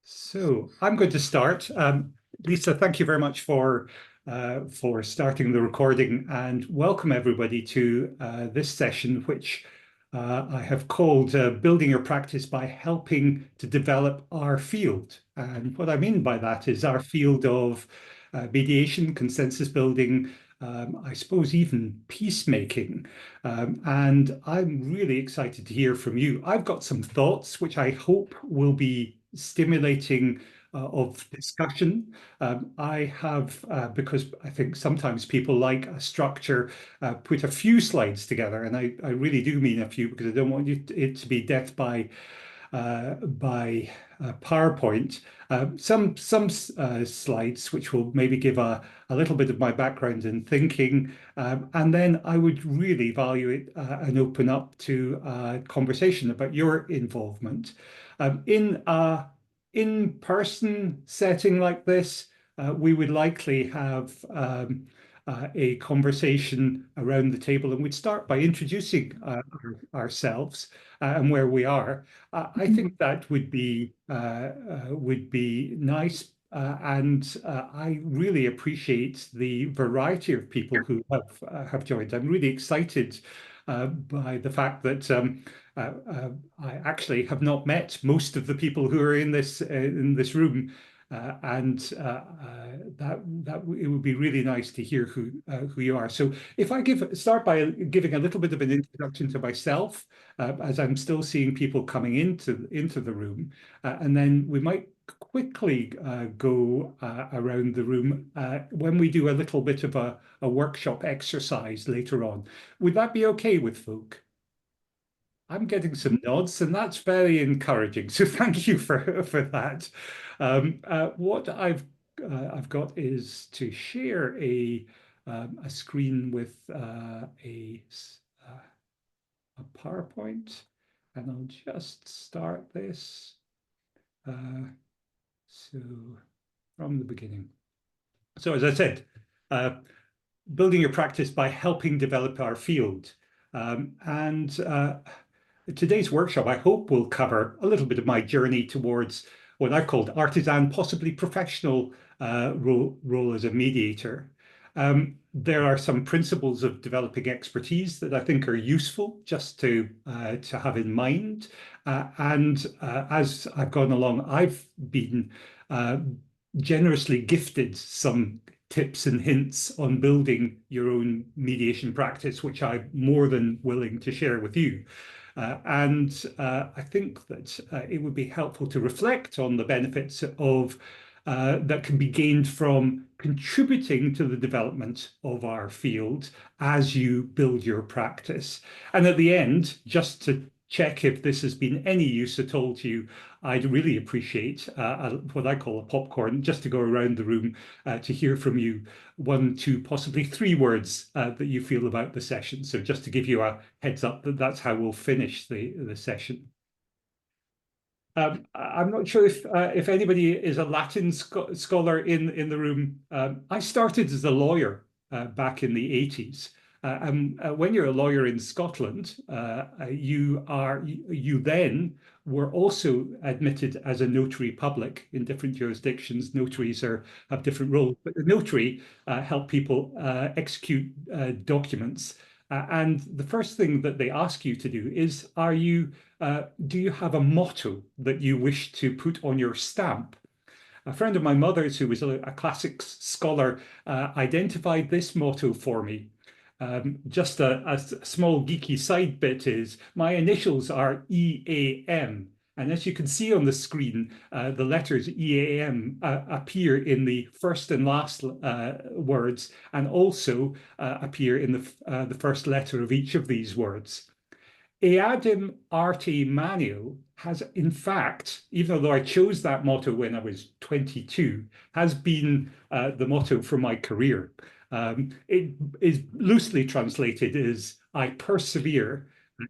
So I'm going to start. Lisa, thank you very much for starting the recording, and welcome everybody to this session, which I have called "Building Your Practice by Helping to Develop Our Field." And what I mean by that is our field of mediation, consensus building, I suppose even peacemaking. And I'm really excited to hear from you. I've got some thoughts which I hope will be stimulating of discussion. I have, because I think sometimes people like a structure, put a few slides together, and I really do mean a few because I don't want it to be death by PowerPoint. Some slides which will maybe give a little bit of my background in thinking, and then I would really value it and open up to a conversation about your involvement. In a in-person setting like this, we would likely have a conversation around the table, and we'd start by introducing ourselves and where we are. I think that would be nice, and I really appreciate the variety of people who have joined. I'm really excited by the fact that I actually have not met most of the people who are in this room. And that it would be really nice to hear who you are. So if I start by giving a little bit of an introduction to myself, as I'm still seeing people coming into the room, and then we might quickly go around the room when we do a little bit of a workshop exercise later on. Would that be okay with folk? I'm getting some nods, and that's very encouraging. So thank you for that. What I've got is to share a screen with a PowerPoint, and I'll just start this. So from the beginning. So as I said, building your practice by helping develop our field. And today's workshop, I hope, will cover a little bit of my journey towards what I've called artisan, possibly professional role as a mediator. There are some principles of developing expertise that I think are useful just to have in mind. And as I've gone along, I've been generously gifted some tips and hints on building your own mediation practice, which I'm more than willing to share with you. And I think that it would be helpful to reflect on the benefits of that can be gained from contributing to the development of our field as you build your practice. And at the end, just to check if this has been any use at all to you, I'd really appreciate what I call a popcorn, just to go around the room to hear from you, one, two, possibly three words that you feel about the session. So just to give you a heads up that that's how we'll finish the session. I'm not sure if anybody is a Latin scholar in the room. I started as a lawyer back in the 80s. And when you're a lawyer in Scotland, you then were also admitted as a notary public in different jurisdictions. Notaries have different roles, but the notary help people execute documents. And the first thing that they ask you to do is, do you have a motto that you wish to put on your stamp? A friend of my mother's, who was a classics scholar, identified this motto for me. Just a small geeky side bit is my initials are EAM. And as you can see on the screen, the letters EAM appear in the first and last words, and also appear in the first letter of each of these words. Eadem arte manio has, in fact, even though I chose that motto when I was 22, has been the motto for my career. It is loosely translated as I persevere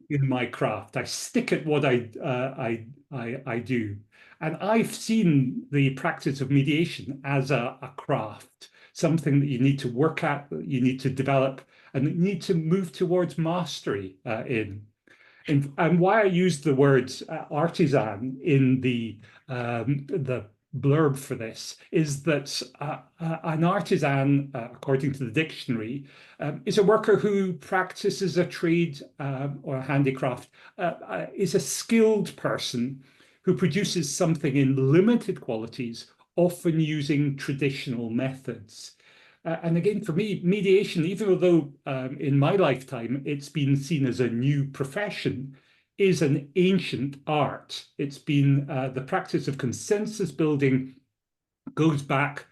in my craft. I stick at what I do. And I've seen the practice of mediation as a craft, something that you need to work at, that you need to develop, and you need to move towards mastery in. And why I used the word artisan in the blurb for this is that an artisan, according to the dictionary, is a worker who practices a trade or a handicraft, is a skilled person who produces something in limited qualities, often using traditional methods. And again, for me, mediation, even although in my lifetime it's been seen as a new profession, is an ancient art. It's been the practice of consensus building goes back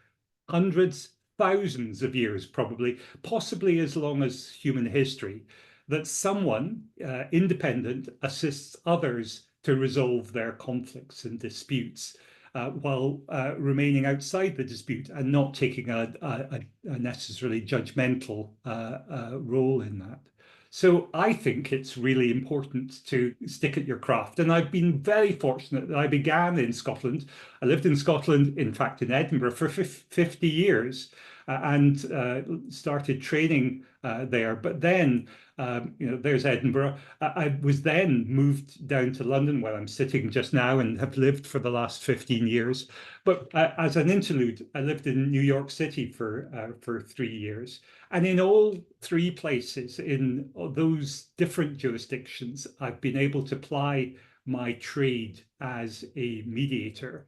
hundreds, thousands of years, probably, possibly as long as human history, that someone independent assists others to resolve their conflicts and disputes. While remaining outside the dispute and not taking a necessarily judgmental role in that. So I think it's really important to stick at your craft. And I've been very fortunate that I began in Scotland. I lived in Scotland, in fact, in Edinburgh for 50 years and started training there. But then, there's Edinburgh. I was then moved down to London, where I'm sitting just now, and have lived for the last 15 years. But as an interlude, I lived in New York City for 3 years. And in all three places, in those different jurisdictions, I've been able to ply my trade as a mediator.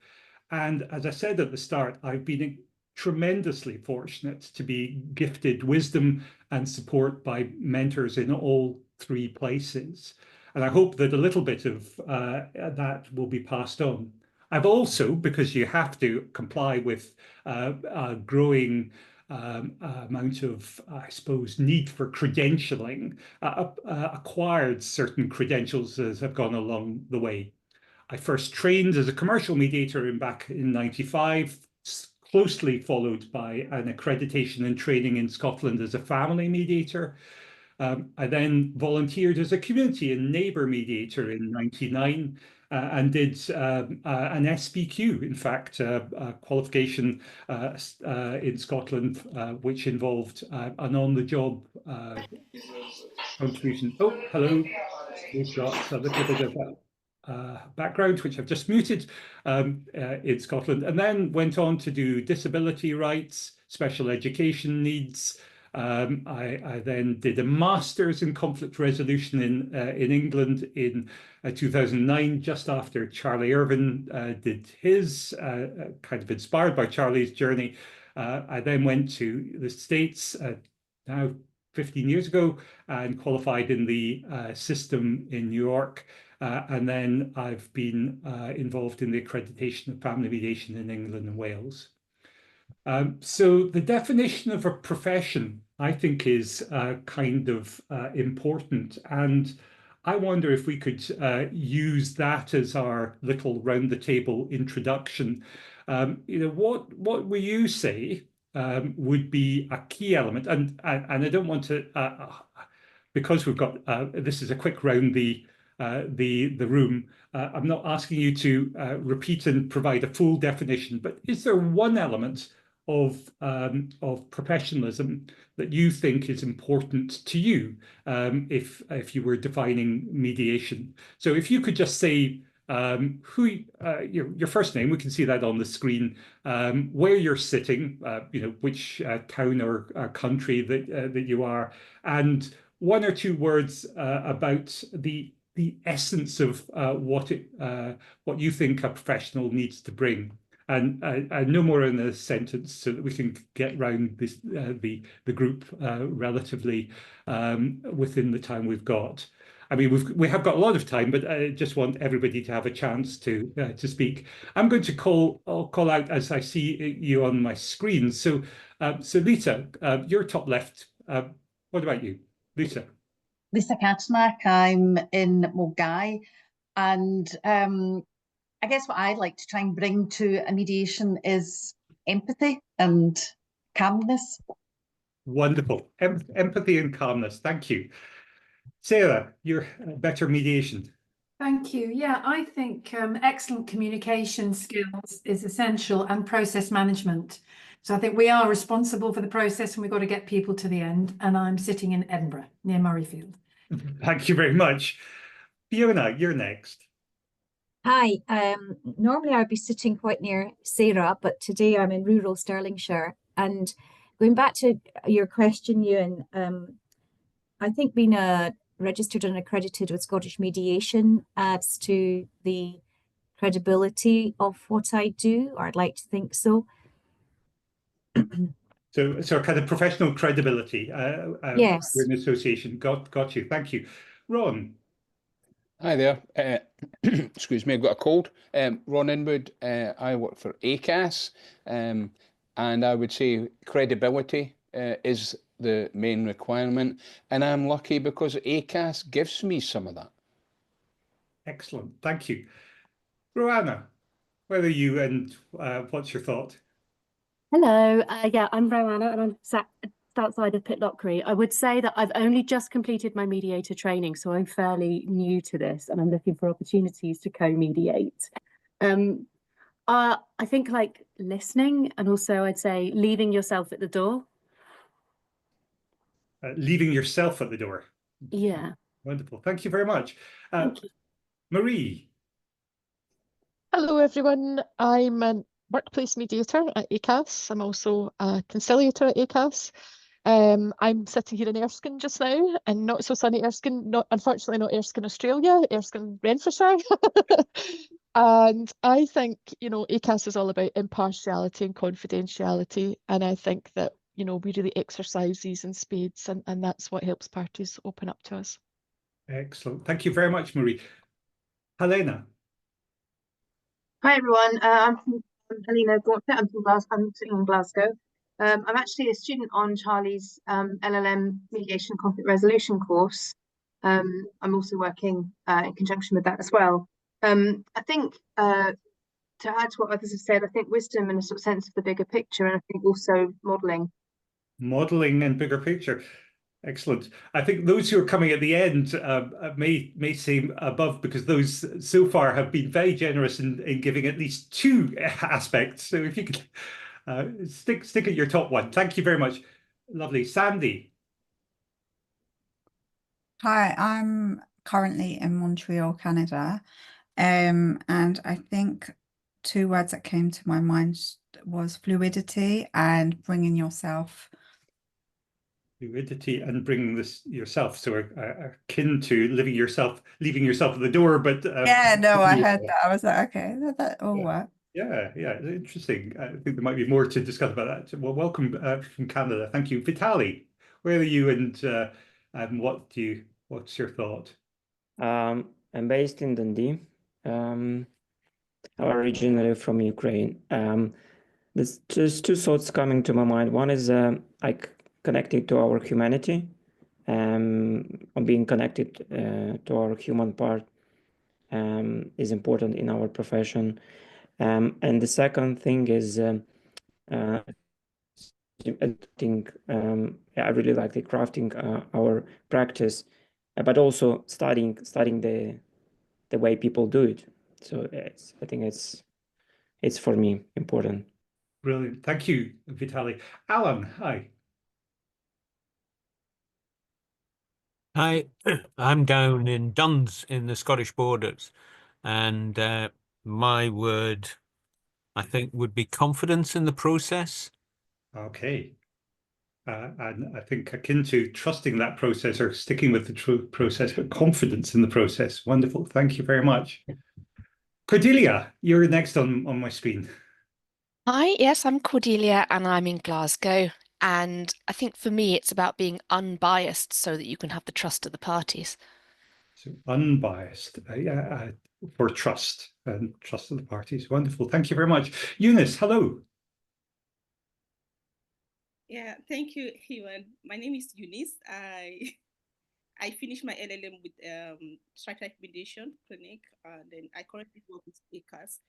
And as I said at the start, I've been tremendously fortunate to be gifted wisdom and support by mentors in all three places. And I hope that a little bit of that will be passed on. I've also, because you have to comply with a growing amount of, I suppose, need for credentialing, acquired certain credentials as I've gone along the way. I first trained as a commercial mediator back in '95, closely followed by an accreditation and training in Scotland as a family mediator. I then volunteered as a community and neighbour mediator in '99 and did an SPQ, in fact, a qualification in Scotland, which involved an on-the-job contribution. Oh, hello. We've got a little bit of background, which I've just muted, in Scotland, and then went on to do disability rights, special education needs. I then did a master's in conflict resolution in England in 2009, just after Charlie Irvin did his, kind of inspired by Charlie's journey. I then went to the States now 15 years ago and qualified in the system in New York. And then I've been involved in the accreditation of family mediation in England and Wales. So the definition of a profession, I think, is kind of important. And I wonder if we could use that as our little round the table introduction. What will you say would be a key element? And I don't want to, because we've got this is a quick round the room. I'm not asking you to repeat and provide a full definition, but is there one element of professionalism that you think is important to you if you were defining mediation? So if you could just say who your first name, we can see that on the screen, where you're sitting, which town or country that you are, and one or two words about the essence of what you think a professional needs to bring. And no more in a sentence, so that we can get round this, the group relatively within the time we've got. I mean, we have got a lot of time, but I just want everybody to have a chance to speak. I'm going to I'll call out as I see you on my screen. So, Lisa, you're top left. What about you, Lisa? Lisa Kaczmarek. I'm in Mulgai, and I guess what I'd like to try and bring to a mediation is empathy and calmness. Wonderful. Empathy and calmness. Thank you. Sarah, your better mediation. Thank you. Yeah, I think excellent communication skills is essential, and process management. So I think we are responsible for the process and we've got to get people to the end. And I'm sitting in Edinburgh near Murrayfield. Thank you very much. Fiona, you're next. Hi, normally I'd be sitting quite near Sarah, but today I'm in rural Stirlingshire. And going back to your question, Ewan, I think being registered and accredited with Scottish Mediation adds to the credibility of what I do, or I'd like to think so. So kind of professional credibility. Yes. We're an association. Got you. Thank you. Ron. Hi there. Excuse me, I've got a cold. Ron Inwood. I work for ACAS, and I would say credibility is the main requirement, and I'm lucky because ACAS gives me some of that. Excellent. Thank you. Roanna, where are you and what's your thought? Hello, yeah, I'm Roanna and I'm sat outside of Pitlochry. I would say that I've only just completed my mediator training, so I'm fairly new to this and I'm looking for opportunities to co-mediate. I think like listening and also I'd say leaving yourself at the door. Leaving yourself at the door. Yeah. Wonderful. Thank you very much. Thank you. Marie. Hello, everyone. I'm a workplace mediator at ACAS. I'm also a conciliator at ACAS. I'm sitting here in Erskine just now, and not so sunny Erskine, unfortunately not Erskine, Australia, Erskine, Renfrewshire. And I think, ACAS is all about impartiality and confidentiality. And I think that, we really exercise these in spades, and that's what helps parties open up to us. Excellent. Thank you very much, Marie. Helena. Hi everyone, I'm Helena Gauntlet. I'm sitting in Glasgow. I'm actually a student on Charlie's LLM mediation conflict resolution course. I'm also working in conjunction with that as well. I think to add to what others have said, I think wisdom and a sort of sense of the bigger picture, and I think also modelling. Modelling and bigger picture. Excellent. I think those who are coming at the end may seem above because those so far have been very generous in giving at least two aspects. So if you could stick at your top one. Thank you very much. Lovely. Sandy. Hi, I'm currently in Montreal, Canada. And I think two words that came to my mind was fluidity and bringing yourself. Fluidity and bringing this yourself, so akin to leaving yourself at the door. But yeah, no, I heard that. I was like, okay, that all works. Yeah, interesting. I think there might be more to discuss about that. Well, welcome from Canada. Thank you, Vitaly. Where are you, and what's your thought? I'm based in Dundee. I'm originally from Ukraine. There's just two thoughts coming to my mind. One is like connected to our humanity, or being connected to our human part is important in our profession. And the second thing is I really like the crafting our practice, but also studying the way people do it. So I think it's for me important. Brilliant. Thank you, Vitaly. Alan, hi. Hi, I'm down in Duns in the Scottish borders, and my word, I think, would be confidence in the process. Okay. And I think akin to trusting that process or sticking with the process, but confidence in the process. Wonderful. Thank you very much. Cordelia, you're next on my screen. Hi, yes, I'm Cordelia and I'm in Glasgow. And I think for me, it's about being unbiased so that you can have the trust of the parties. So unbiased for trust and trust of the parties. Wonderful. Thank you very much. Eunice, hello. Yeah, thank you, Ewan. My name is Eunice. I finished my LLM with Strike Mediation Clinic, and then I currently work with ACAS.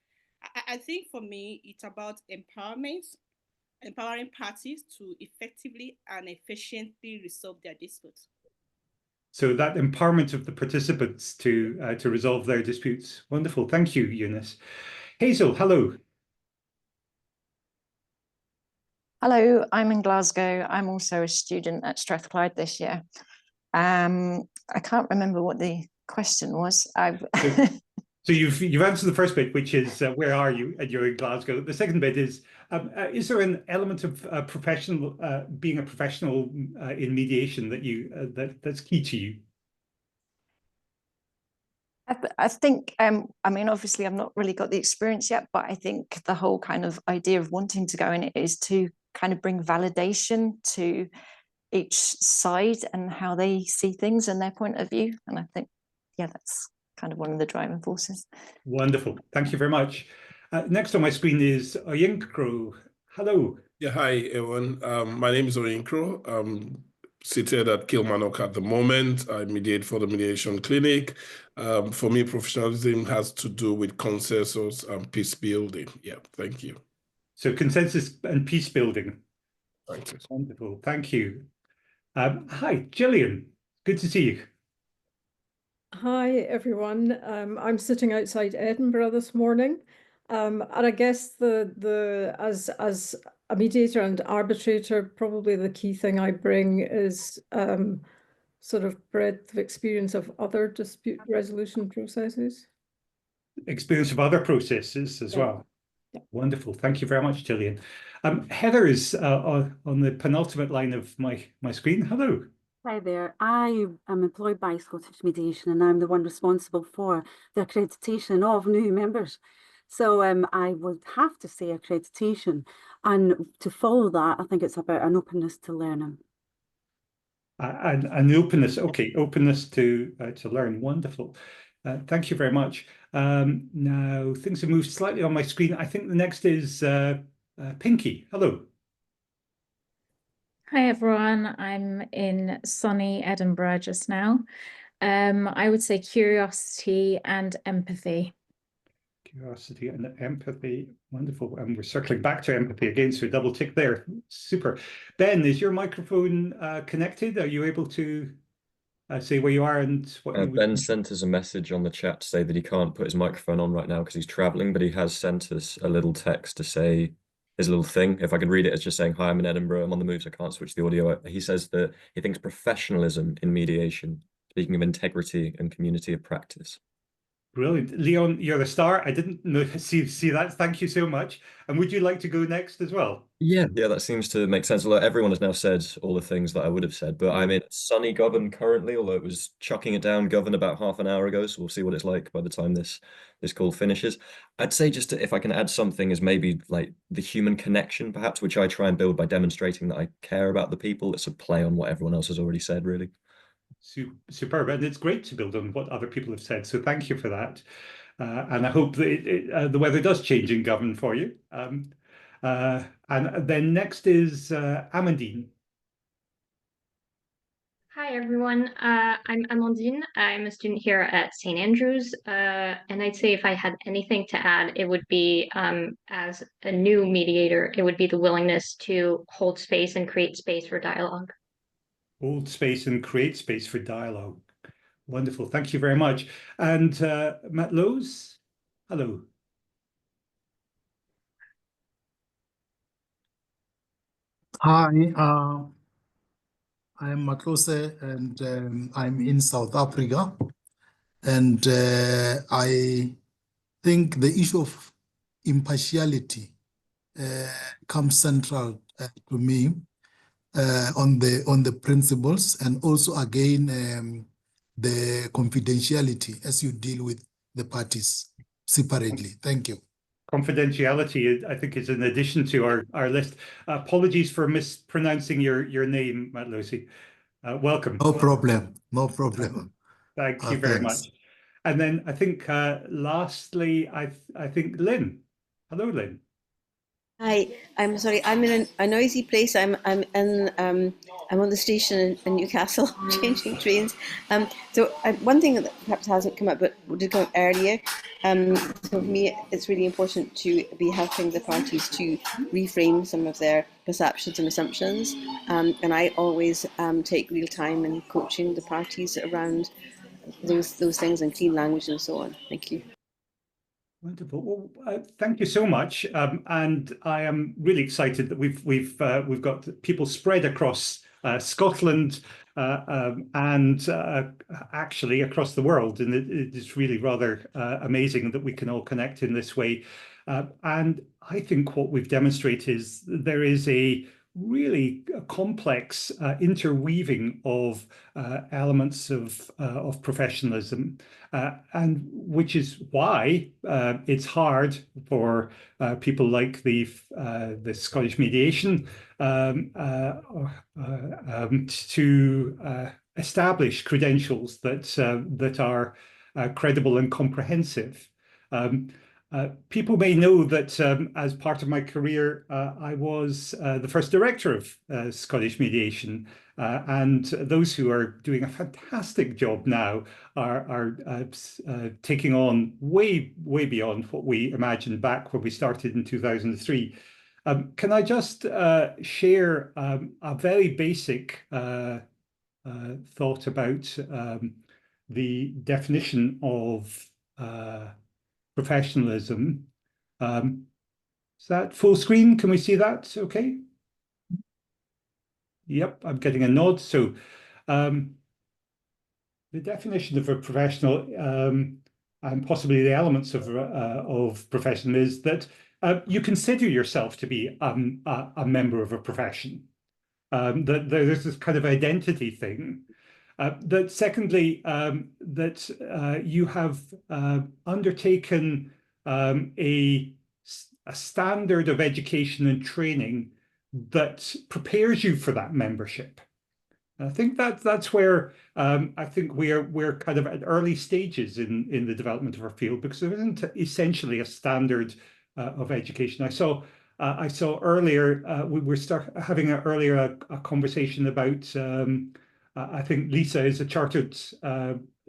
I think for me, it's about empowerment, empowering parties to effectively and efficiently resolve their disputes. So that empowerment of the participants to resolve their disputes. Wonderful. Thank you, Eunice. Hazel, hello. Hello, I'm in Glasgow. I'm also a student at Strathclyde this year. I can't remember what the question was. So you've answered the first bit, which is where are you? And you're in Glasgow. The second bit is there an element of being a professional in mediation that's key to you? I think, I mean, obviously I've not really got the experience yet, but I think the whole kind of idea of wanting to go in it is to kind of bring validation to each side and how they see things and their point of view. And I think, yeah, that's kind of one of the driving forces. Wonderful. Thank you very much. Next on my screen is Oyinkro. Hello. Yeah, hi, Ewan. My name is Oyinkro. I'm seated at Kilmarnock at the moment. I mediate for the Mediation Clinic. For me, professionalism has to do with consensus and peace building. Yeah, thank you. So consensus and peace building. Thank you. Wonderful. Thank you. Hi, Gillian. Good to see you. Hi, everyone. I'm sitting outside Edinburgh this morning. And I guess as a mediator and arbitrator, probably the key thing I bring is sort of breadth of experience of other dispute resolution processes. Experience of other processes as well. Yeah. Wonderful. Thank you very much, Gillian. Heather is on the penultimate line of my screen. Hello. Hi there. I am employed by Scottish Mediation and I'm the one responsible for the accreditation of new members. So I would have to say accreditation, and to follow that, I think it's about an openness to learning. An openness, okay, openness to learn. Wonderful. Thank you very much. Now things have moved slightly on my screen. I think the next is Pinky. Hello. Hi everyone, I'm in sunny Edinburgh just now. I would say curiosity and empathy. Curiosity and empathy. Wonderful. And we're circling back to empathy again, so double tick there. Super. Ben, is your microphone connected? Are you able to say where you are and what you Ben sent us a message on the chat to say that he can't put his microphone on right now because he's traveling, but he has sent us a little text to say his little thing. If I can read it, it's just saying, hi, I'm in Edinburgh, I'm on the move, so I can't switch the audio. He says that he thinks professionalism in mediation, speaking of integrity and community of practice. Brilliant. Leon, you're the star. I didn't know, see that. Thank you so much. And would you like to go next as well? Yeah, that seems to make sense. Although everyone has now said all the things that I would have said, but I'm in sunny Govan currently, although it was chucking it down Govan about half an hour ago, so we'll see what it's like by the time this call finishes. I'd say just if I can add something is maybe like the human connection, perhaps, which I try and build by demonstrating that I care about the people. It's a play on what everyone else has already said, really. Superb, and it's great to build on what other people have said, so thank you for that. And I hope that the weather does change in Govan for you. And then next is Amandine. Hi everyone, I'm Amandine. I'm a student here at St. Andrews, and I'd say if I had anything to add, it would be as a new mediator, it would be the willingness to hold space and create space for dialogue. Hold space and create space for dialogue. Wonderful, thank you very much. And Matt Lowes, hello. Hi, I'm Matlose and I'm in South Africa. And I think the issue of impartiality comes central to me on the principles, and also again the confidentiality as you deal with the parties separately. Thank you. Confidentiality, I think, is in addition to our list. Apologies for mispronouncing your name, Matt Lucy. Welcome. No problem. No problem. Thank you very much. And then I think lastly, I think Lynn. Hello, Lynn. Hi, I'm sorry. I'm in a noisy place. I'm on the station in Newcastle, changing trains. So one thing that perhaps hasn't come up, but did come up earlier. So for me, it's really important to be helping the parties to reframe some of their perceptions and assumptions. And I always take real time in coaching the parties around those things and clean language and so on. Thank you. Wonderful. Well, thank you so much, and I am really excited that we've got people spread across Scotland, and actually across the world. And it is really rather amazing that we can all connect in this way. And I think what we've demonstrated is there is a really complex interweaving of elements of professionalism, and which is why it's hard for people like the Scottish Mediation to establish credentials that are credible and comprehensive. People may know that as part of my career, I was the first director of Scottish Mediation, and those who are doing a fantastic job now are taking on way beyond what we imagined back when we started in 2003. Can I just share a very basic thought about the definition of professionalism? Is that full screen? Can we see that? Okay. Yep, I'm getting a nod. So the definition of a professional and possibly the elements of profession is that you consider yourself to be a member of a profession. That there's this kind of identity thing. That secondly, that you have undertaken a standard of education and training that prepares you for that membership. I think that's where I think we're kind of at early stages in the development of our field, because there isn't essentially a standard of education. I saw earlier we were having a conversation about I think Lisa is a chartered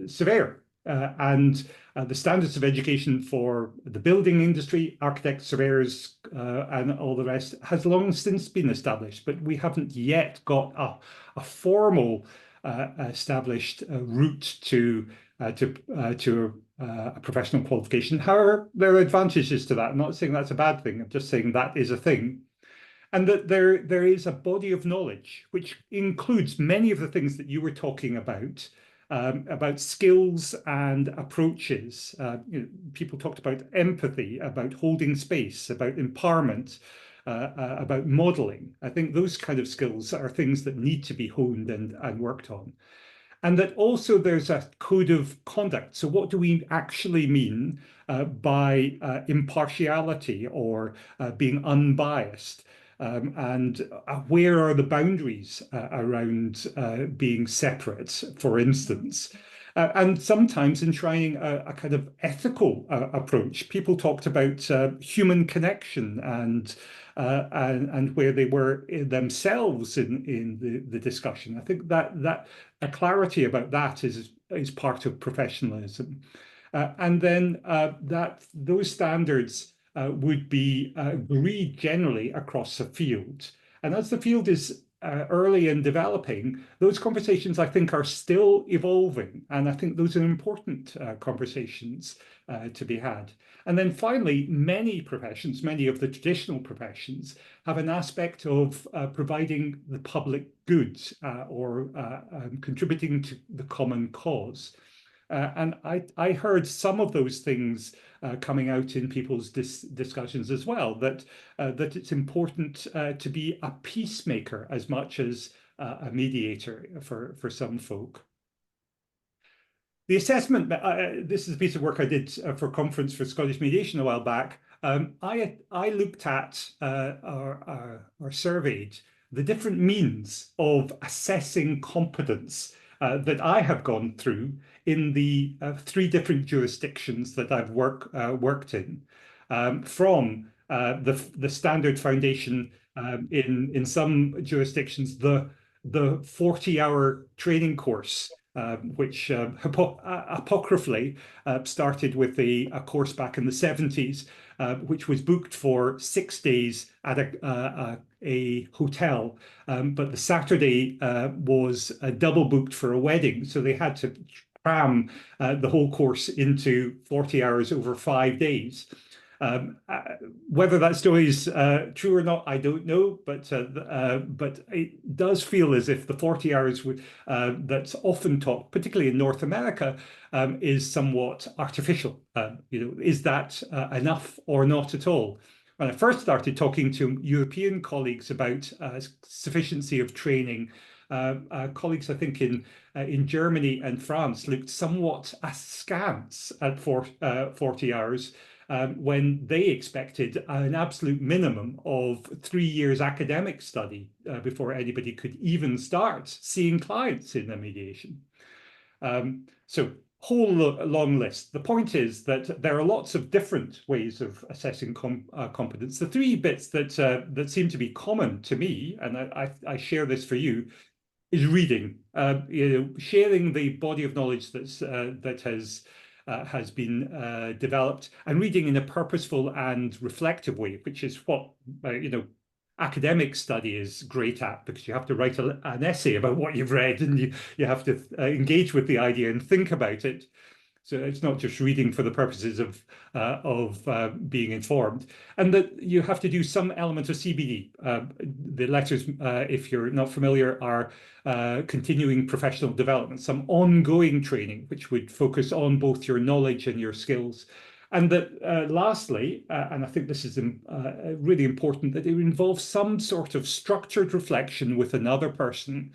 surveyor, and the standards of education for the building industry, architects, surveyors, and all the rest has long since been established, but we haven't yet got a formal established route to a professional qualification. However, there are advantages to that. I'm not saying that's a bad thing. I'm just saying that is a thing. And that there is a body of knowledge which includes many of the things that you were talking about skills and approaches. People talked about empathy, about holding space, about empowerment, about modeling. I think those kind of skills are things that need to be honed and worked on. And that also there's a code of conduct. So what do we actually mean by impartiality or being unbiased? And where are the boundaries around being separate, for instance? And sometimes enshrining a kind of ethical approach. People talked about human connection and where they were themselves in the discussion. I think that a clarity about that is part of professionalism. And then that those standards would be agreed generally across the field. And as the field is early in developing, those conversations, I think, are still evolving. And I think those are important conversations to be had. And then finally, many professions, many of the traditional professions, have an aspect of providing the public good or contributing to the common cause. And I heard some of those things coming out in people's discussions as well, that it's important to be a peacemaker as much as a mediator for some folk. The assessment, this is a piece of work I did for a conference for Scottish Mediation a while back. I looked at or surveyed the different means of assessing competence that I have gone through in the 3 different jurisdictions that I've worked in, from the standard foundation in some jurisdictions, the 40-hour training course, which apocryphally started with a course back in the 70s, which was booked for 6 days at a hotel, but the Saturday was double booked for a wedding, so they had to cram the whole course into 40 hours over 5 days. Whether that story is true or not, I don't know, but it does feel as if the 40 hours that's often taught, particularly in North America, is somewhat artificial. Is that enough or not at all? When I first started talking to European colleagues about sufficiency of training, colleagues, I think, in Germany and France looked somewhat askance at 40 hours when they expected an absolute minimum of 3 years academic study before anybody could even start seeing clients in a mediation. So whole long list. The point is that there are lots of different ways of assessing competence. The three bits that seem to be common to me, and I share this for you, is reading. Sharing the body of knowledge that has been developed, and reading in a purposeful and reflective way, which is what academic study is great at, because you have to write an essay about what you've read, and you have to engage with the idea and think about it. So it's not just reading for the purposes of being informed, and that you have to do some element of CBD. The letters, if you're not familiar, are continuing professional development, some ongoing training, which would focus on both your knowledge and your skills. And that lastly, and I think this is really important, that it involves some sort of structured reflection with another person.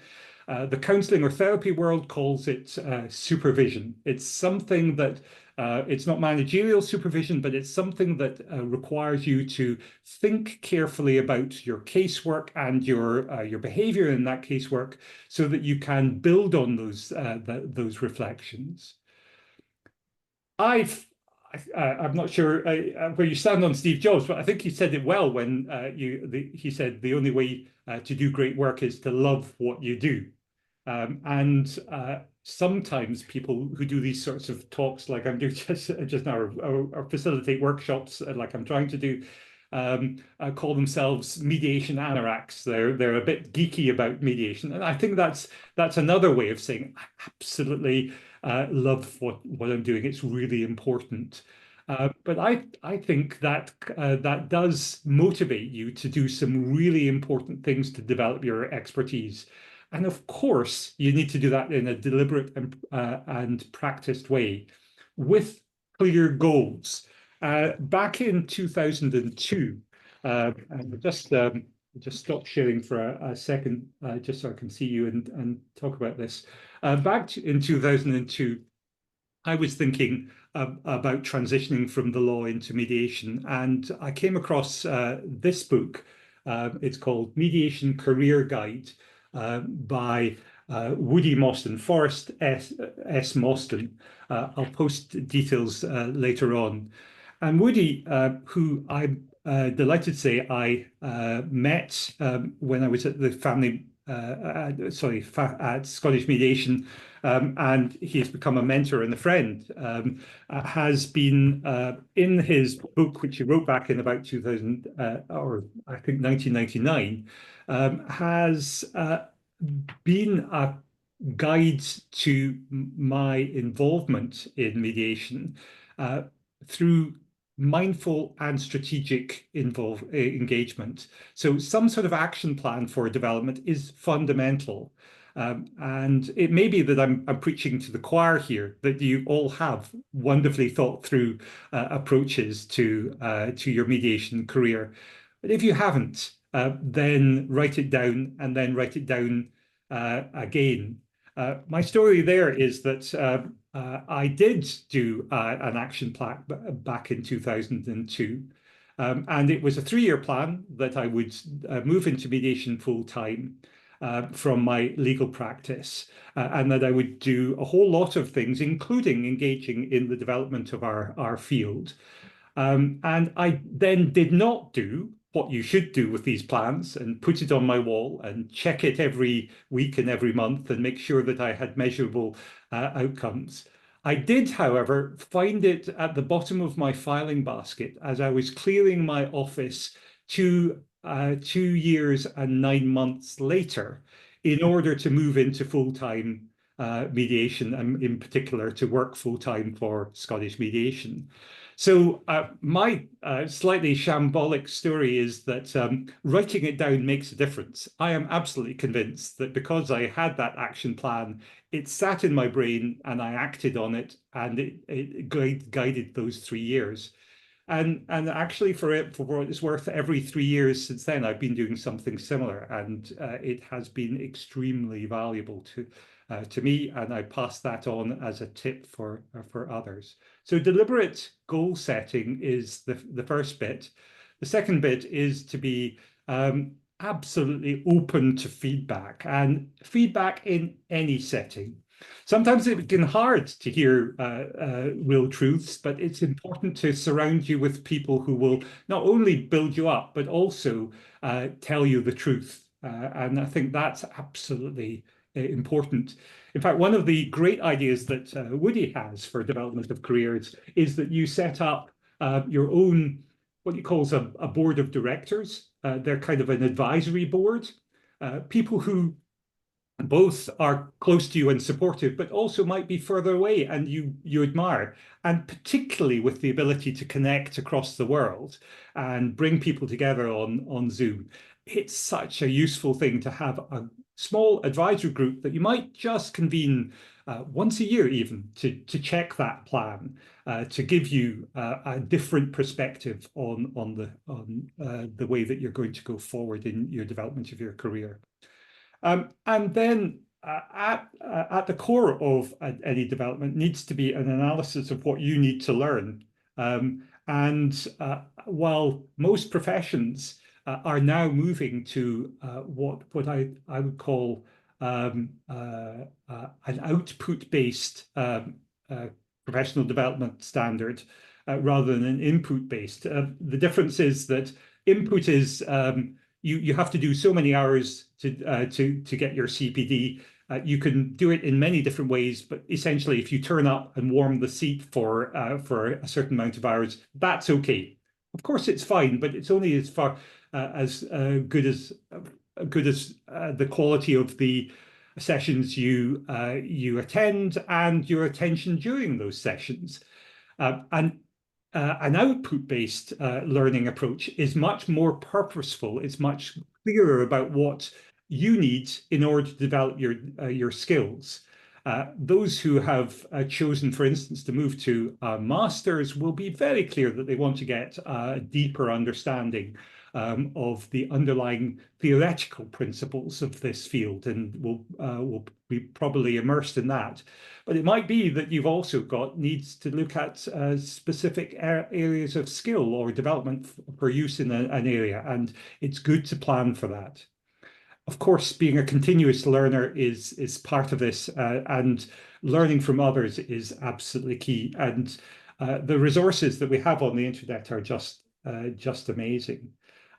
The counseling or therapy world calls it supervision. It's something that, it's not managerial supervision, but it's something that requires you to think carefully about your casework and your behavior in that casework, so that you can build on those reflections. I'm not sure where you stand on Steve Jobs, but I think he said it well when he said the only way to do great work is to love what you do. And sometimes people who do these sorts of talks, like I'm doing just now, or facilitate workshops, like I'm trying to do, call themselves mediation anoraks. They're a bit geeky about mediation, and I think that's another way of saying I absolutely love what I'm doing. It's really important. But I think that that does motivate you to do some really important things to develop your expertise. And of course, you need to do that in a deliberate and practiced way with clear goals. Back in 2002, and just stop sharing for a second, just so I can see you and talk about this. Back in 2002, I was thinking about transitioning from the law into mediation, and I came across this book. It's called Mediation Career Guide by Woody Mostyn, Forrest S. Mostyn. I'll post details later on. And Woody, who I'm delighted to say I met when I was at the at Scottish Mediation, and he's become a mentor and a friend, has been in his book, which he wrote back in about 2000, or I think 1999, has been a guide to my involvement in mediation through mindful and strategic engagement. So some sort of action plan for development is fundamental. And it may be that I'm preaching to the choir here, that you all have wonderfully thought through approaches to your mediation career. But if you haven't, then write it down, and then write it down again. My story there is that I did do an action plan back in 2002. And it was a 3-year plan that I would move into mediation full time from my legal practice, and that I would do a whole lot of things, including engaging in the development of our field. And I then did not do what you should do with these plans and put it on my wall and check it every week and every month and make sure that I had measurable outcomes. I did, however, find it at the bottom of my filing basket as I was clearing my office 2 years and 9 months later in order to move into full-time mediation, and in particular to work full-time for Scottish Mediation. So my slightly shambolic story is that writing it down makes a difference. I am absolutely convinced that because I had that action plan, it sat in my brain and I acted on it, and it guided those 3 years. And actually, for what it's worth, every 3 years since then, I've been doing something similar, and it has been extremely valuable to me, and I pass that on as a tip for others. So deliberate goal setting is the first bit. The second bit is to be absolutely open to feedback, and feedback in any setting. Sometimes it can be hard to hear real truths, but it's important to surround you with people who will not only build you up, but also tell you the truth. And I think that's absolutely important. In fact, one of the great ideas that Woody has for development of careers is that you set up your own, what he calls a board of directors. They're kind of an advisory board, people who both are close to you and supportive, but also might be further away and you admire, and particularly with the ability to connect across the world and bring people together on Zoom. It's such a useful thing to have a small advisory group that you might just convene once a year even to check that plan, to give you a different perspective on the way that you're going to go forward in your development of your career. And then at the core of any development needs to be an analysis of what you need to learn. And while most professions are now moving to what I would call an output-based professional development standard rather than an input-based. The difference is that input is you have to do so many hours to get your CPD. You can do it in many different ways, but essentially, if you turn up and warm the seat for a certain amount of hours, that's okay. Of course, it's fine, but it's only as far as good as the quality of the sessions you attend and your attention during those sessions. And an output-based learning approach is much more purposeful. It's much clearer about what you need in order to develop your skills. Those who have chosen, for instance, to move to masters will be very clear that they want to get a deeper understanding of the underlying theoretical principles of this field, and will be probably immersed in that. But it might be that you've also got needs to look at specific areas of skill or development for use in an area, and it's good to plan for that. Of course, being a continuous learner is part of this, and learning from others is absolutely key. And the resources that we have on the internet are just amazing.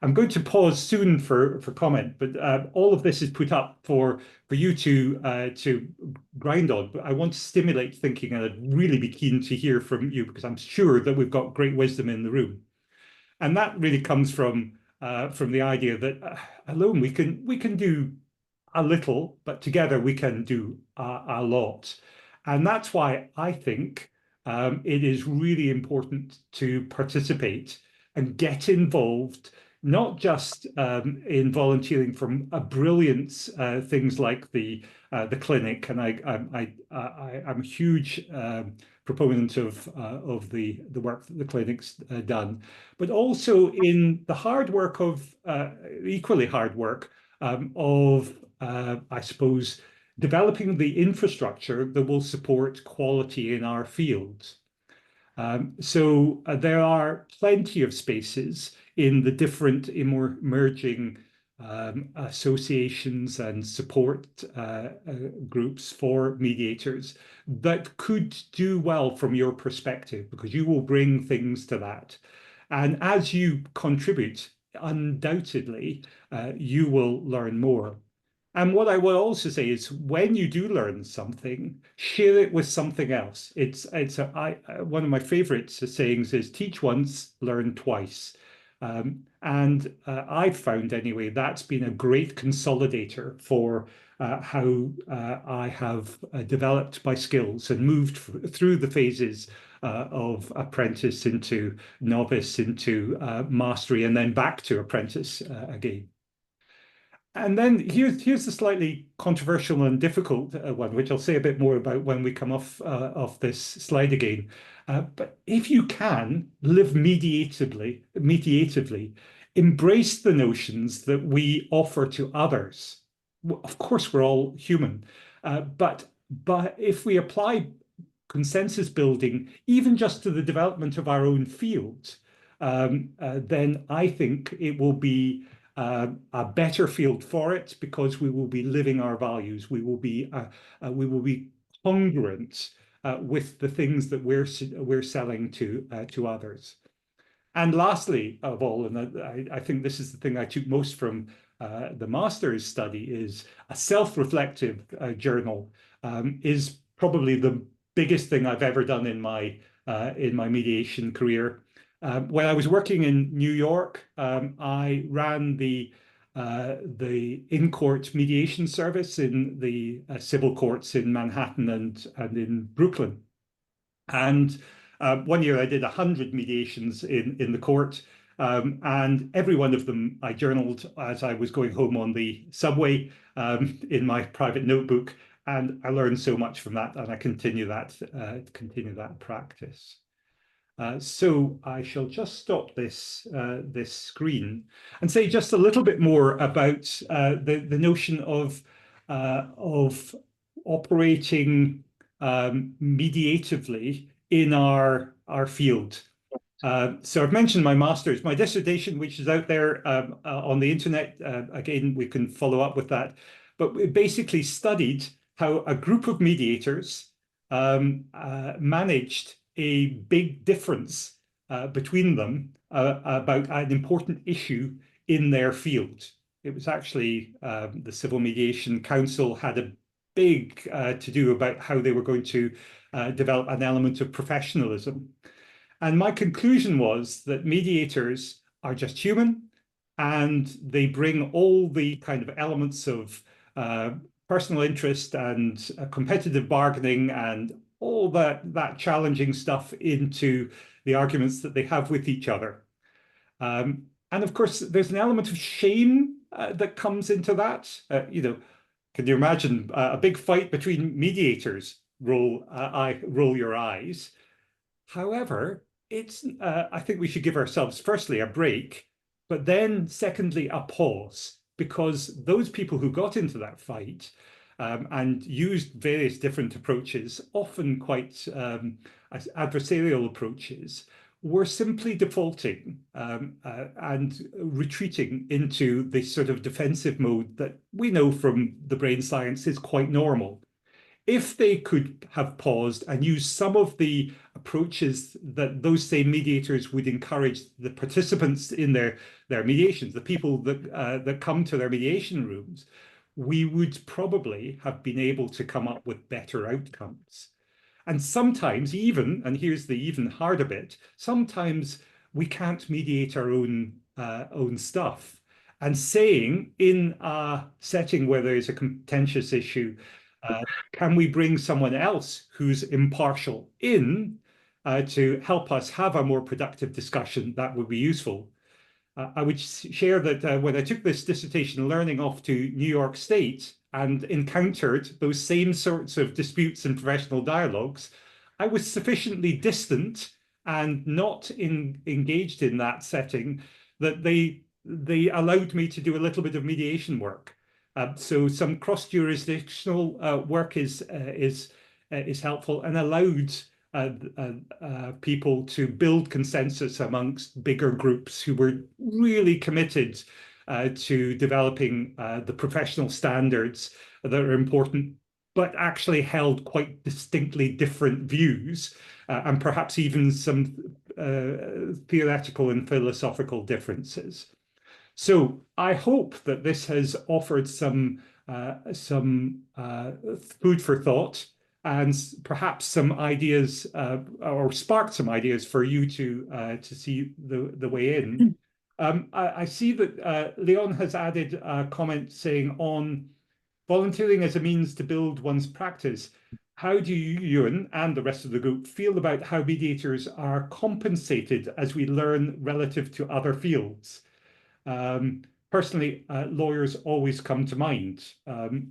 I'm going to pause soon for comment, but all of this is put up for you to grind on. But I want to stimulate thinking, and I'd really be keen to hear from you, because I'm sure that we've got great wisdom in the room. And that really comes from the idea that alone we can do a little, but together we can do a lot. And that's why I think it is really important to participate and get involved, not just in volunteering from brilliant things like the clinic, and I'm a huge proponent of the work that the clinic's done, but also in the hard work of equally hard work of I suppose developing the infrastructure that will support quality in our fields. So there are plenty of spaces in the different emerging associations and support groups for mediators that could do well from your perspective, because you will bring things to that. And as you contribute, undoubtedly, you will learn more. And what I will also say is, when you do learn something, share it with something else. One of my favorite sayings is, teach once, learn twice. I've found anyway, that's been a great consolidator for how I have developed my skills and moved through the phases of apprentice into novice into mastery and then back to apprentice again. And then here's the slightly controversial and difficult one, which I'll say a bit more about when we come off this slide again. But if you can live mediatively, embrace the notions that we offer to others. Of course, we're all human, but if we apply consensus building, even just to the development of our own field, then I think it will be a better field for it because we will be living our values. We will be congruent with the things that we're selling to others. And lastly of all, and I think this is the thing I took most from the master's study, is a self-reflective journal is probably the biggest thing I've ever done in my mediation career. When I was working in New York, I ran the in-court mediation service in the civil courts in Manhattan and in Brooklyn. And one year I did 100 mediations in the court, and every one of them I journaled as I was going home on the subway in my private notebook, and I learned so much from that, and I continue that practice. So I shall just stop this screen and say just a little bit more about the notion of operating mediatively in our field. So I've mentioned my master's, my dissertation, which is out there on the internet. Again, we can follow up with that. But we basically studied how a group of mediators managed a big difference between them about an important issue in their field. It was actually the Civil Mediation Council had a big to-do about how they were going to develop an element of professionalism. And my conclusion was that mediators are just human, and they bring all the kind of elements of personal interest and competitive bargaining and all that challenging stuff into the arguments that they have with each other. And of course, there's an element of shame that comes into that. Can you imagine a big fight between mediators? Roll your eyes. However, I think we should give ourselves, firstly, a break, but then secondly, a pause, because those people who got into that fight and used various different approaches, often quite adversarial approaches, were simply defaulting and retreating into this sort of defensive mode that we know from the brain science is quite normal. If they could have paused and used some of the approaches that those same mediators would encourage the participants in their mediations, the people that come to their mediation rooms, we would probably have been able to come up with better outcomes. And sometimes even, and here's the even harder bit, sometimes we can't mediate our own stuff. And saying in a setting where there is a contentious issue, can we bring someone else who's impartial in to help us have a more productive discussion? That would be useful. I would share that when I took this dissertation learning off to New York State and encountered those same sorts of disputes and professional dialogues, I was sufficiently distant and not engaged in that setting that they allowed me to do a little bit of mediation work. So some cross-jurisdictional work is helpful and allowed people to build consensus amongst bigger groups who were really committed to developing the professional standards that are important, but actually held quite distinctly different views and perhaps even some theoretical and philosophical differences. So I hope that this has offered some food for thought and perhaps some ideas or sparked some ideas for you to see the way in. I see that Leon has added a comment saying on volunteering as a means to build one's practice. How do you, Ewan, and the rest of the group feel about how mediators are compensated as we learn relative to other fields? Personally, lawyers always come to mind.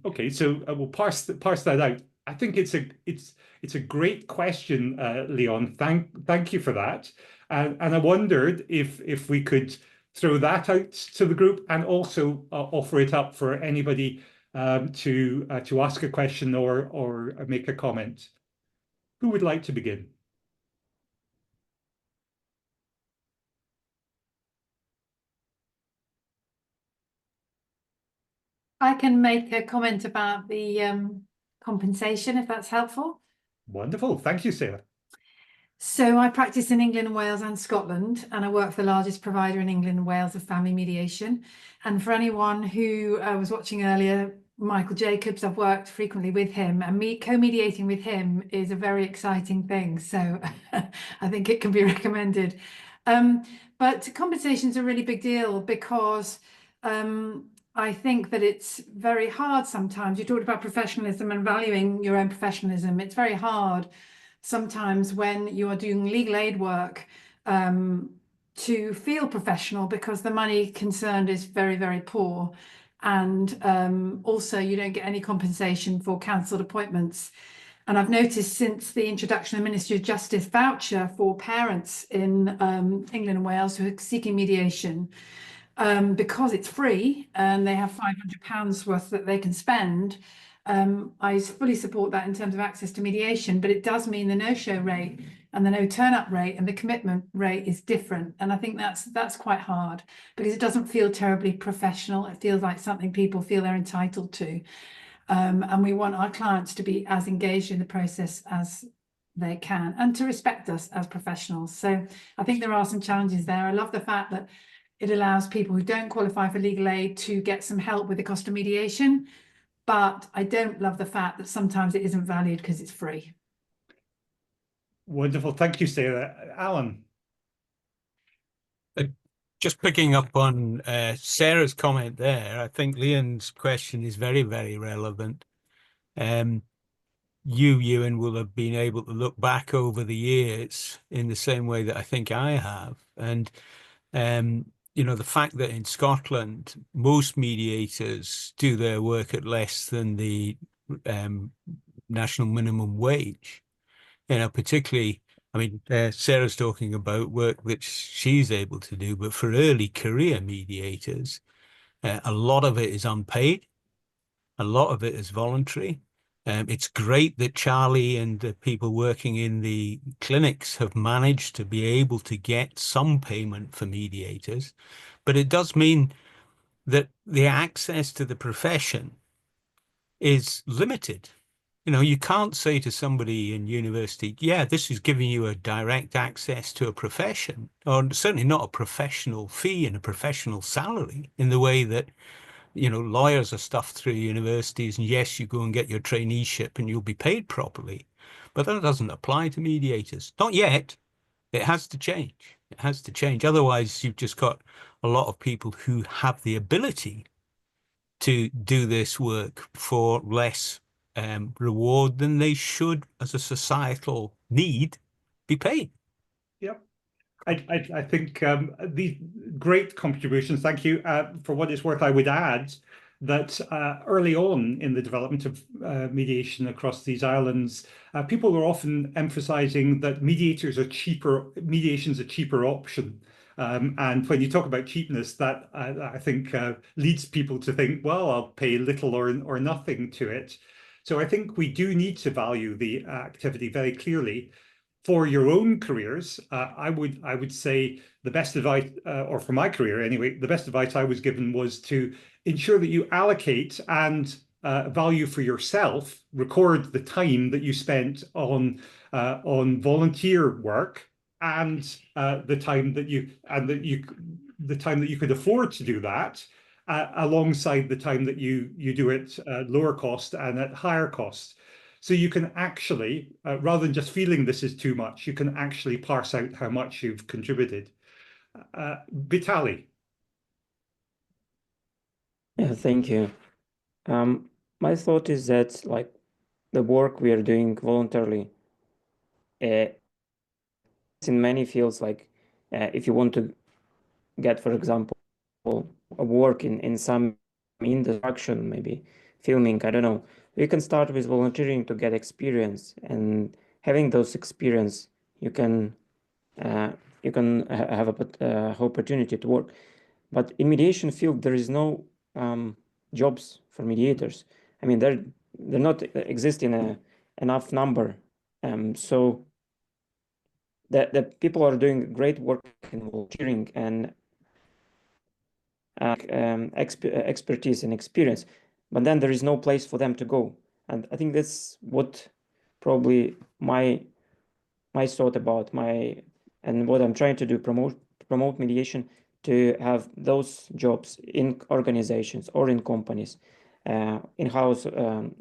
Okay, so we'll parse that out. I think it's a great question, Leon. Thank you for that. And I wondered if we could throw that out to the group and also offer it up for anybody to ask a question or make a comment. Who would like to begin? I can make a comment about the compensation, if that's helpful. Wonderful. Thank you, Sarah. So I practice in England, Wales and Scotland, and I work for the largest provider in England and Wales of family mediation. And for anyone who was watching earlier, Michael Jacobs, I've worked frequently with him, and co-mediating with him is a very exciting thing. So I think it can be recommended. But compensation is a really big deal because I think that it's very hard sometimes. You talked about professionalism and valuing your own professionalism. It's very hard sometimes when you are doing legal aid work to feel professional because the money concerned is very, very poor. And also you don't get any compensation for council appointments. And I've noticed since the introduction of Ministry of Justice voucher for parents in England and Wales who are seeking mediation, because it's free and they have £500 worth that they can spend, I fully support that in terms of access to mediation, but it does mean the no-show rate and the no turn-up rate and the commitment rate is different. And I think that's quite hard because it doesn't feel terribly professional. It feels like something people feel they're entitled to. And we want our clients to be as engaged in the process as they can and to respect us as professionals. So I think there are some challenges there. I love the fact that it allows people who don't qualify for legal aid to get some help with the cost of mediation. But I don't love the fact that sometimes it isn't valued because it's free. Wonderful. Thank you, Sarah. Alan. Just picking up on Sarah's comment there, I think Leon's question is very, very relevant. You, Ewan, will have been able to look back over the years in the same way that I think I have. And you know, the fact that in Scotland, most mediators do their work at less than the national minimum wage, you know, particularly, I mean, Sarah's talking about work that she's able to do, but for early career mediators, a lot of it is unpaid. A lot of it is voluntary. It's great that Charlie and the people working in the clinics have managed to be able to get some payment for mediators, but it does mean that the access to the profession is limited. You know, you can't say to somebody in university, yeah, this is giving you a direct access to a profession, or certainly not a professional fee and a professional salary in the way that, you know, lawyers are stuffed through universities, and yes, you go and get your traineeship and you'll be paid properly. But that doesn't apply to mediators. Not yet. It has to change. It has to change. Otherwise, you've just got a lot of people who have the ability to do this work for less reward than they should, as a societal need, be paid. Yep. I think the great contributions. Thank you. For what it's worth, I would add that early on in the development of mediation across these islands, people were often emphasizing that mediation's a cheaper option. And when you talk about cheapness, that I think leads people to think, well, I'll pay little or nothing to it. So I think we do need to value the activity very clearly. For your own careers, I would say the best advice, or for my career anyway, the best advice I was given was to ensure that you allocate and value for yourself, record the time that you spent on volunteer work and the time that you could afford to do that, alongside the time that you do it lower cost and at higher cost. So you can actually, rather than just feeling this is too much, you can actually parse out how much you've contributed. Vitali. Yeah, thank you. My thought is that like the work we are doing voluntarily, in many fields, like if you want to get, for example, a work in some industry, maybe filming, I don't know, you can start with volunteering to get experience, and having those experience, you can have a opportunity to work. But in mediation field, there is no jobs for mediators. I mean, they're not exist in a enough number. So the people are doing great work in volunteering and expertise and experience, but then there is no place for them to go. And I think that's what probably my thought about and what I'm trying to do, promote mediation, to have those jobs in organizations or in companies, in-house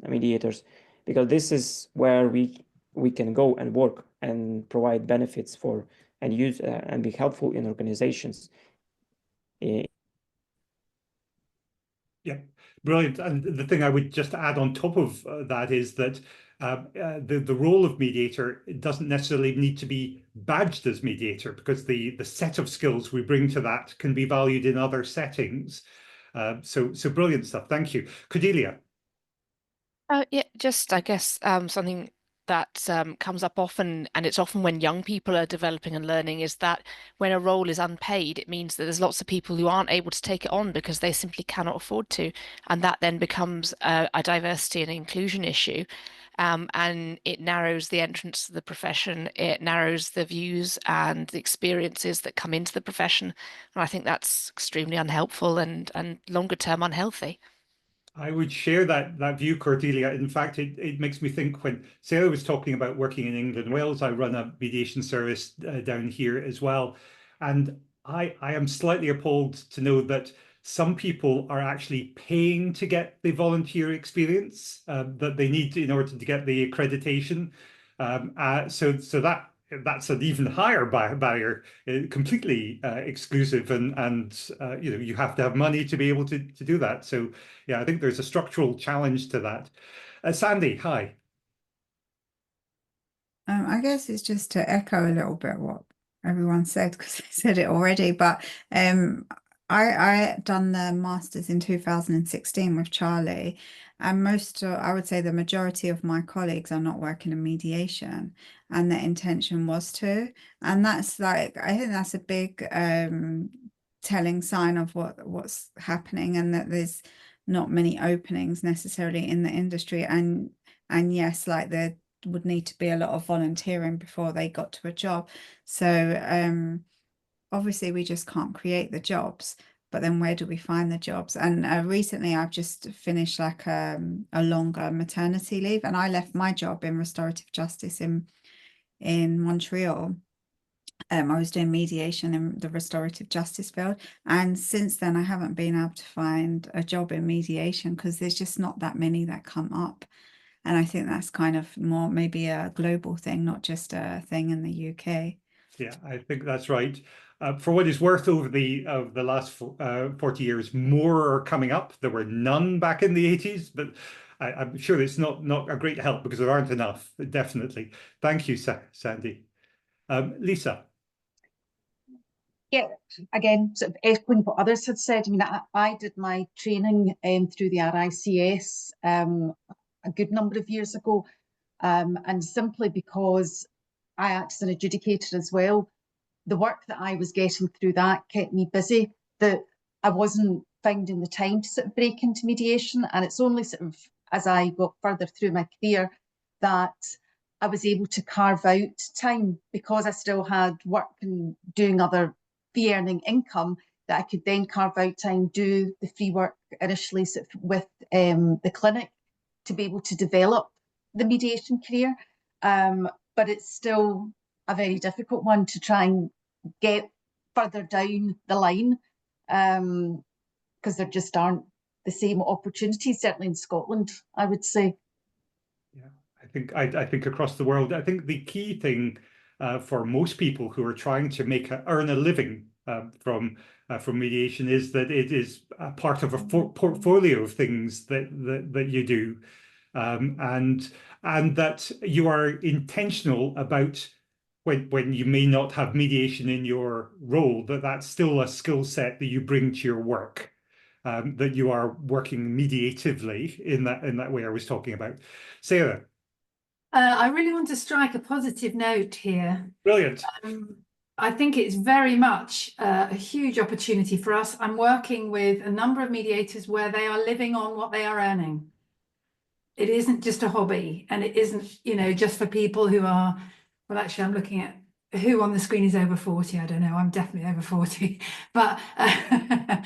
mediators, because this is where we can go and work and provide benefits for and use and be helpful in organizations. Yeah, brilliant. And the thing I would just add on top of that is that the role of mediator doesn't necessarily need to be badged as mediator, because the set of skills we bring to that can be valued in other settings. So brilliant stuff. Thank you. Cordelia. Yeah, just I guess something that comes up often, and it's often when young people are developing and learning, is that when a role is unpaid, it means that there's lots of people who aren't able to take it on because they simply cannot afford to, and that then becomes a diversity and inclusion issue. And it narrows the entrance to the profession, it narrows the views and the experiences that come into the profession. And I think that's extremely unhelpful and longer term unhealthy. I would share that view, Cordelia. In fact, it makes me think when Sarah was talking about working in England and Wales, I run a mediation service down here as well. And I am slightly appalled to know that some people are actually paying to get the volunteer experience that they need in order to get the accreditation. So that's an even higher barrier, completely exclusive, and you have to have money to be able to do that. So yeah, I think there's a structural challenge to that. Sandy, hi. I guess it's just to echo a little bit what everyone said, because they said it already. But I done the masters in 2016 with Charlie, and I would say the majority of my colleagues are not working in mediation, and the intention was to. And that's like, I think that's a big telling sign of what's happening, and that there's not many openings necessarily in the industry. And yes, like there would need to be a lot of volunteering before they got to a job. So obviously we just can't create the jobs, but then where do we find the jobs? And recently I've just finished like a longer maternity leave, and I left my job in restorative justice in Montreal. I was doing mediation in the restorative justice field, and since then I haven't been able to find a job in mediation because there's just not that many that come up. And I think that's kind of more maybe a global thing, not just a thing in the UK. Yeah, I think that's right. For what it's worth, over the last 40 years, more are coming up. There were none back in the 80s, but I'm sure it's not a great help because there aren't enough, definitely. Thank you, Sandy. Lisa. Yeah, again, sort of echoing what others had said. I mean, I did my training through the RICS a good number of years ago, and simply because I act as an adjudicator as well, the work that I was getting through that kept me busy, that I wasn't finding the time to sort of break into mediation. And it's only sort of as I got further through my career that I was able to carve out time, because I still had work and doing other fee earning income, that I could then carve out time, do the free work initially sort of with the clinic, to be able to develop the mediation career. But it's still a very difficult one to try and get further down the line, because there just aren't the same opportunities, certainly in Scotland, I would say. Yeah, I think across the world, I think the key thing for most people who are trying to earn a living from mediation is that it is a part of a portfolio of things that you do, and that you are intentional about when you may not have mediation in your role, that's still a skill set that you bring to your work. That you are working mediatively in that way I was talking about. Sarah. I really want to strike a positive note here. Brilliant. I think it's very much a huge opportunity for us. I'm working with a number of mediators where they are living on what they are earning. It isn't just a hobby, and it isn't, you know, just for people who are, well, actually, I'm looking at who on the screen is over 40. I don't know. I'm definitely over 40, but I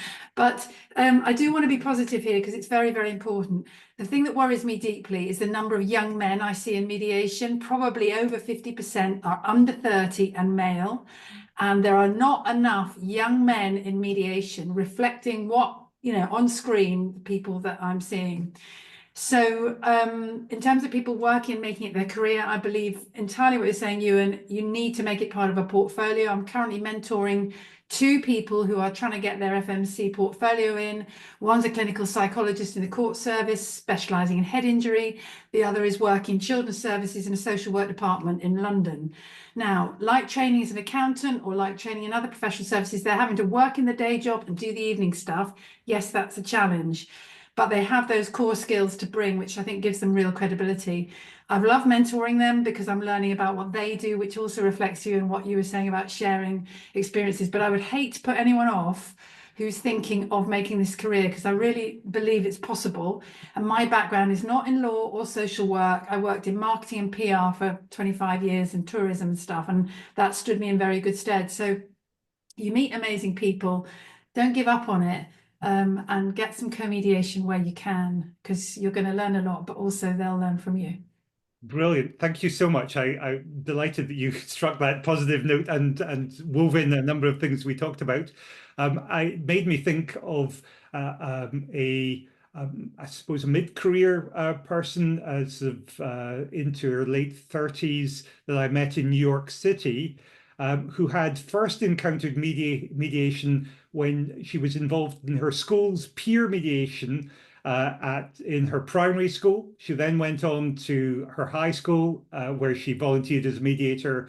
do want to be positive here because it's very, very important. The thing that worries me deeply is the number of young men I see in mediation. Probably over 50% are under 30 and male, and there are not enough young men in mediation reflecting what, you know, on screen, people that I'm seeing. So in terms of people working, making it their career, I believe entirely what you're saying, Ewan, you need to make it part of a portfolio. I'm currently mentoring 2 people who are trying to get their FMC portfolio in. One's a clinical psychologist in the court service, specialising in head injury. The other is working children's services in a social work department in London. Now, like training as an accountant or like training in other professional services, they're having to work in the day job and do the evening stuff. Yes, that's a challenge. But they have those core skills to bring, which I think gives them real credibility. I've loved mentoring them because I'm learning about what they do, which also reflects you and what you were saying about sharing experiences. But I would hate to put anyone off who's thinking of making this career, because I really believe it's possible. And my background is not in law or social work. I worked in marketing and PR for 25 years and tourism and stuff, and that stood me in very good stead. So you meet amazing people, don't give up on it. And get some co-mediation where you can, because you're going to learn a lot, but also they'll learn from you. Brilliant. Thank you so much. I'm delighted that you struck that positive note and wove in a number of things we talked about. It made me think of I suppose, a mid-career person as of into her late 30s that I met in New York City, who had first encountered mediation when she was involved in her school's peer mediation in her primary school. She then went on to her high school, where she volunteered as a mediator.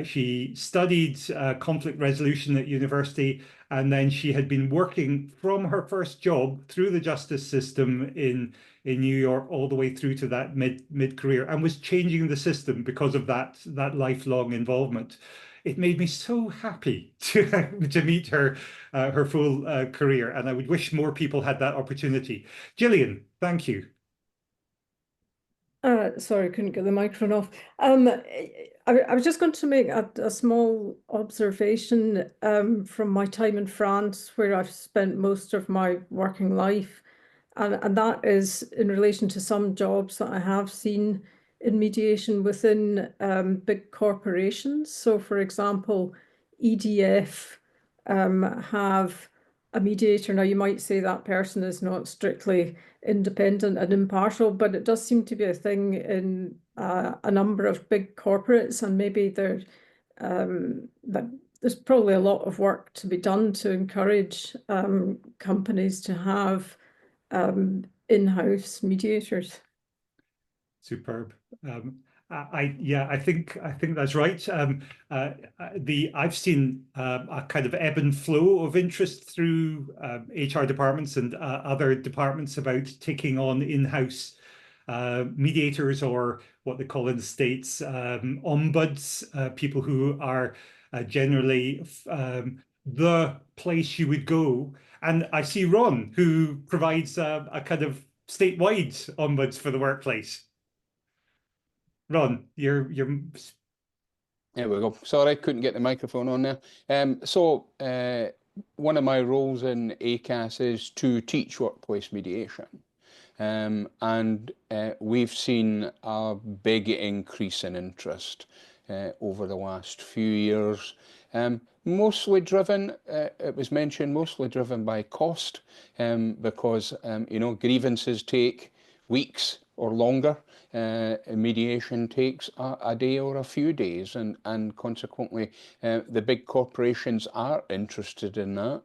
She studied conflict resolution at university, and then she had been working from her first job through the justice system in New York all the way through to that mid-career, and was changing the system because of that lifelong involvement. It made me so happy to meet her full career, and I would wish more people had that opportunity. Gillian, thank you. Sorry, I couldn't get the microphone off. I was just going to make a small observation from my time in France, where I've spent most of my working life, and that is in relation to some jobs that I have seen in mediation within big corporations. So, for example, EDF have a mediator. Now, you might say that person is not strictly independent and impartial, but it does seem to be a thing in a number of big corporates, and maybe there's probably a lot of work to be done to encourage companies to have in-house mediators. Superb. I think that's right. I've seen a kind of ebb and flow of interest through HR departments and other departments about taking on in-house mediators, or what they call in the States ombuds, people who are generally the place you would go. And I see Ron, who provides a kind of statewide ombuds for the workplace. Ron, you're There we go. Sorry, couldn't get the microphone on there. One of my roles in ACAS is to teach workplace mediation. And we've seen a big increase in interest over the last few years. Mostly driven, it was mentioned, mostly driven by cost, because grievances take weeks or longer. Mediation takes a day or a few days, and consequently the big corporations are interested in that.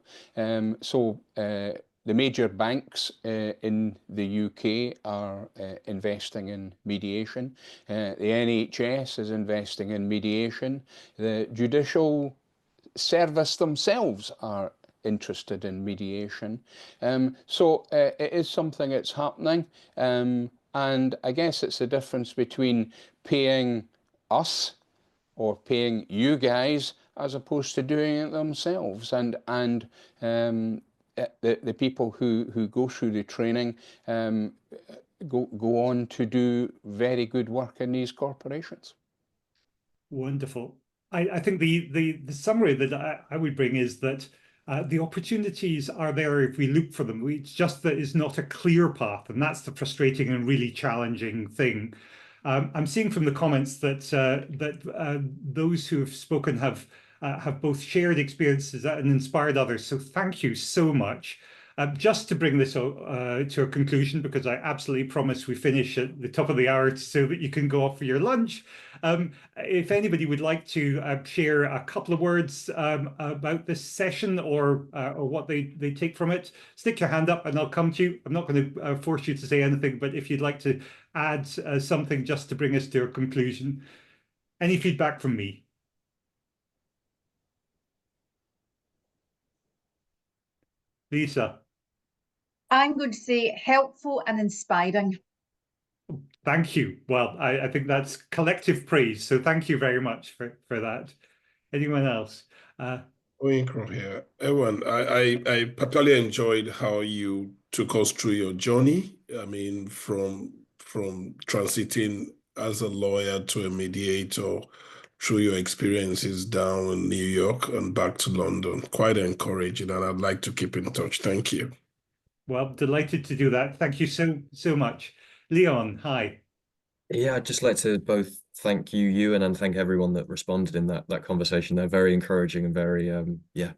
The major banks in the UK are investing in mediation. The NHS is investing in mediation. The judicial service themselves are interested in mediation. It is something that's happening. And I guess it's the difference between paying us or paying you guys as opposed to doing it themselves. And the people who go through the training go on to do very good work in these corporations. Wonderful. I think the summary that I would bring is that the opportunities are there if we look for them. It's just that it's not a clear path, and that's the frustrating and really challenging thing. I'm seeing from the comments that those who have spoken have both shared experiences and inspired others. So thank you so much. Just to bring this to a conclusion, because I absolutely promise we finish at the top of the hour so that you can go off for your lunch. If anybody would like to share a couple of words about this session or what they take from it, stick your hand up and I'll come to you. I'm not going to force you to say anything, but if you'd like to add something just to bring us to a conclusion. Any feedback from me? Lisa. I'm going to say helpful and inspiring. Thank you. Well, I think that's collective praise. So thank you very much for that. Anyone else? Owen here. Ewan, I particularly enjoyed how you took us through your journey. I mean, from transiting as a lawyer to a mediator, through your experiences down in New York and back to London. Quite encouraging, and I'd like to keep in touch. Thank you. Well, delighted to do that. Thank you so much. Leon, hi. Yeah, I'd just like to both thank you, Ewan, and thank everyone that responded in that conversation. They're very encouraging and very, yeah,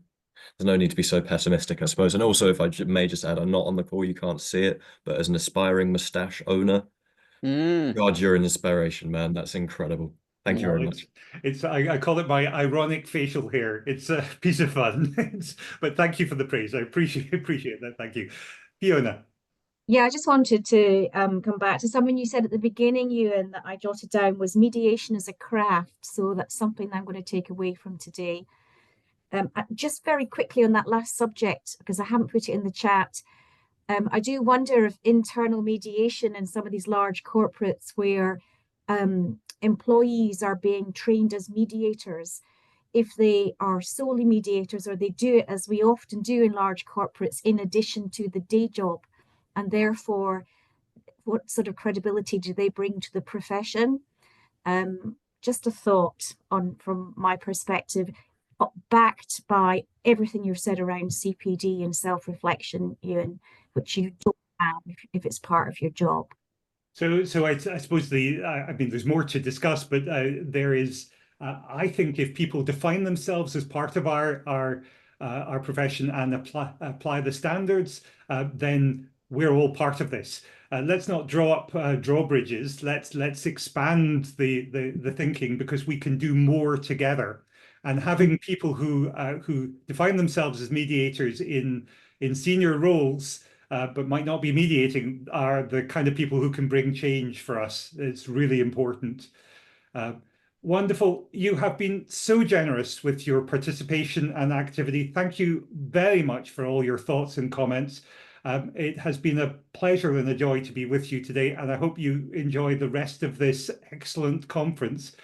there's no need to be so pessimistic, I suppose. And also, if I may just add, I'm not on the call, you can't see it, but as an aspiring moustache owner, God, you're an inspiration, man. That's incredible. Thank you very much. I call it my ironic facial hair. It's a piece of fun. But thank you for the praise. I appreciate that. Thank you. Fiona. Yeah, I just wanted to come back to something you said at the beginning, Ewan, that I jotted down was mediation as a craft. So that's something I'm going to take away from today. Just very quickly on that last subject, because I haven't put it in the chat, I do wonder if internal mediation in some of these large corporates where employees are being trained as mediators, if they are solely mediators or they do it as we often do in large corporates in addition to the day job, and therefore what sort of credibility do they bring to the profession? Just a thought from my perspective, backed by everything you've said around CPD and self-reflection, Ewan, which you don't have if it's part of your job. So I suppose I mean, there's more to discuss, but there is, I think if people define themselves as part of our profession and apply the standards, then we're all part of this. Let's not draw up drawbridges. Let's expand the thinking, because we can do more together. And having people who define themselves as mediators in senior roles, but might not be mediating, are the kind of people who can bring change for us. It's really important. Wonderful. You have been so generous with your participation and activity. Thank you very much for all your thoughts and comments. It has been a pleasure and a joy to be with you today, and I hope you enjoy the rest of this excellent conference.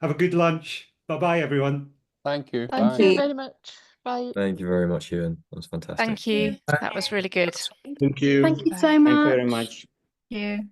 Have a good lunch. Bye-bye, everyone. Thank you. Thank you very much. Bye. Thank you very much, Ewan. That was fantastic. Thank you. That was really good. Thank you. Thank you so Thank you much. very much. Thank you.